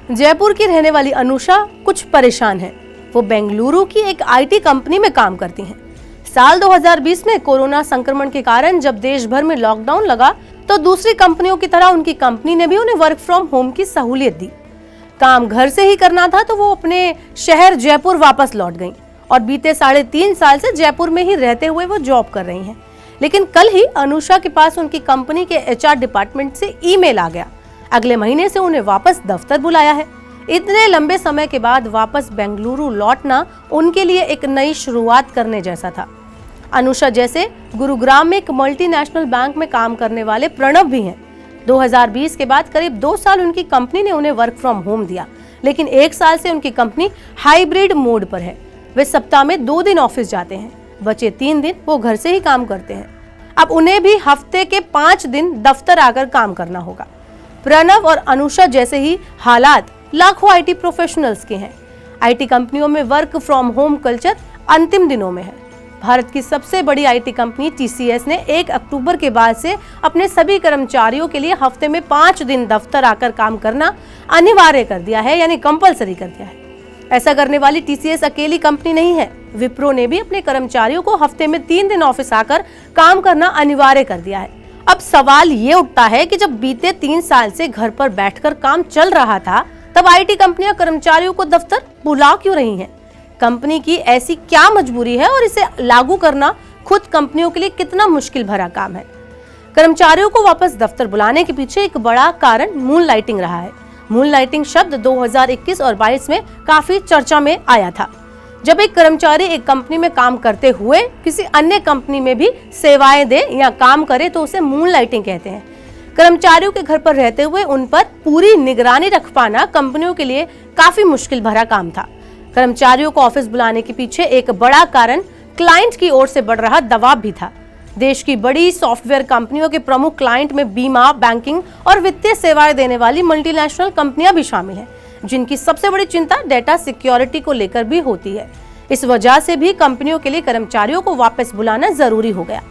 जयपुर की रहने वाली अनुषा कुछ परेशान है। वो बेंगलुरु की एक आईटी कंपनी में काम करती हैं। साल 2020 में कोरोना संक्रमण के कारण जब देश भर में लॉकडाउन लगा तो दूसरी कंपनियों की तरह उनकी कंपनी ने भी उन्हें वर्क फ्रॉम होम की सहूलियत दी। काम घर से ही करना था तो वो अपने शहर जयपुर वापस लौट गईं और बीते 3.5 साल से जयपुर में ही रहते हुए वो जॉब कर रही हैं। लेकिन कल ही अनुषा के पास उनकी कंपनी के एचआर डिपार्टमेंट से ईमेल आ गया। अगले महीने से उन्हें वापस दफ्तर बुलाया है। इतने लंबे समय के बाद वापस बेंगलुरु लौटना उनके लिए एक नई शुरुआत करने जैसा था। अनुषा जैसे गुरुग्राम में एक मल्टीनेशनल बैंक में काम करने वाले प्रणव भी हैं। 2020 के बाद करीब 2 साल उनकी कंपनी ने उन्हें वर्क फ्रॉम होम दिया, लेकिन 1 साल से उनकी कंपनी हाइब्रिड मोड पर है। वे सप्ताह में 2 दिन ऑफिस जाते हैं, बचे 3 दिन वो घर से ही काम करते हैं। अब उन्हें भी हफ्ते के 5 दिन दफ्तर आकर काम करना होगा। प्रणव और अनुषा जैसे ही हालात लाखों आईटी प्रोफेशनल्स के हैं। आईटी कंपनियों में वर्क फ्रॉम होम कल्चर अंतिम दिनों में है। भारत की सबसे बड़ी आईटी कंपनी टीसीएस ने 1 अक्टूबर के बाद से अपने सभी कर्मचारियों के लिए हफ्ते में 5 दिन दफ्तर आकर काम करना अनिवार्य कर दिया है, यानी कंपलसरी कर दिया है। ऐसा करने वाली टीसीएस अकेली कंपनी नहीं है। विप्रो ने भी अपने कर्मचारियों को हफ्ते में 3 दिन ऑफिस आकर काम करना अनिवार्य कर दिया है। अब सवाल ये उठता है कि जब बीते 3 साल से घर पर बैठकर काम चल रहा था, तब आईटी कंपनियां कर्मचारियों को दफ्तर बुला क्यों रही हैं? कंपनी की ऐसी क्या मजबूरी है और इसे लागू करना खुद कंपनियों के लिए कितना मुश्किल भरा काम है? कर्मचारियों को वापस दफ्तर बुलाने के पीछे एक बड़ा कारण मून लाइटिंग रहा है। मून लाइटिंग शब्द 2021 और 22 में काफी चर्चा में आया था, जब एक कर्मचारी एक कंपनी में काम करते हुए किसी अन्य कंपनी में भी सेवाएं दे या काम करे तो उसे मून लाइटिंग कहते हैं। कर्मचारियों के घर पर रहते हुए उन पर पूरी निगरानी रख पाना कंपनियों के लिए काफी मुश्किल भरा काम था। कर्मचारियों को ऑफिस बुलाने के पीछे एक बड़ा कारण क्लाइंट की ओर से बढ़ रहा दबाव भी था। देश की बड़ी सॉफ्टवेयर कंपनियों के प्रमुख क्लाइंट में बीमा, बैंकिंग और वित्तीय सेवाएं देने वाली मल्टीनेशनल कंपनियां भी शामिल हैं, जिनकी सबसे बड़ी चिंता डेटा सिक्योरिटी को लेकर भी होती है। इस वजह से भी कंपनियों के लिए कर्मचारियों को वापस बुलाना जरूरी हो गया।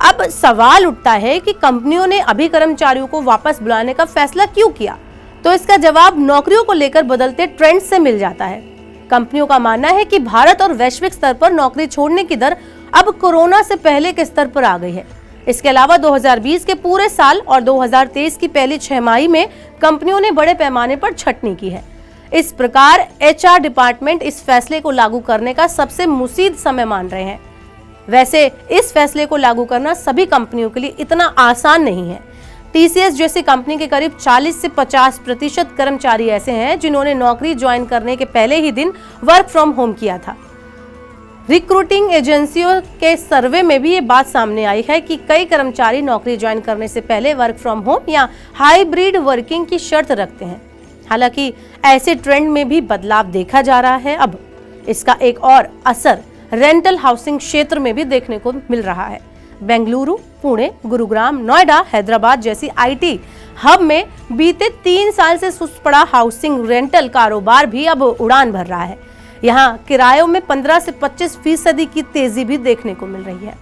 अब सवाल उठता है कि कंपनियों ने अभी कर्मचारियों को वापस बुलाने का फैसला क्यों किया? तो इसका जवाब नौकरियों को लेकर बदलते ट्रेंड से मिल जाता है। कंपनियों का मानना है कि भारत और वैश्विक स्तर पर नौकरी छोड़ने की दर अब कोरोना से पहले के स्तर पर आ गई है। इसके अलावा 2020 के पूरे साल और 2023 की पहली 6 माही में कंपनियों ने बड़े पैमाने पर छंटनी की है। इस प्रकार एचआर डिपार्टमेंट इस फैसले को लागू करने का सबसे मुसीद समय मान रहे हैं। वैसे इस फैसले को लागू करना सभी कंपनियों के लिए इतना आसान नहीं है। टीसीएस जैसी कंपनी के करीब 40 से 50% कर्मचारी ऐसे हैं जिन्होंने नौकरी ज्वाइन करने के पहले ही दिन वर्क फ्रॉम होम किया था। रिक्रूटिंग एजेंसियों के सर्वे में भी ये बात सामने आई है कि कई कर्मचारी नौकरी ज्वाइन करने से पहले वर्क फ्रॉम होम या हाइब्रिड वर्किंग की शर्त रखते हैं। हालांकि ऐसे ट्रेंड में भी बदलाव देखा जा रहा है। अब इसका एक और असर रेंटल हाउसिंग क्षेत्र में भी देखने को मिल रहा है। बेंगलुरु, पुणे, गुरुग्राम, नोएडा, हैदराबाद जैसी आईटी हब में बीते 3 साल से सुस्त पड़ा हाउसिंग रेंटल कारोबार भी अब उड़ान भर रहा है। यहाँ किरायों में 15 से 25% की तेजी भी देखने को मिल रही है।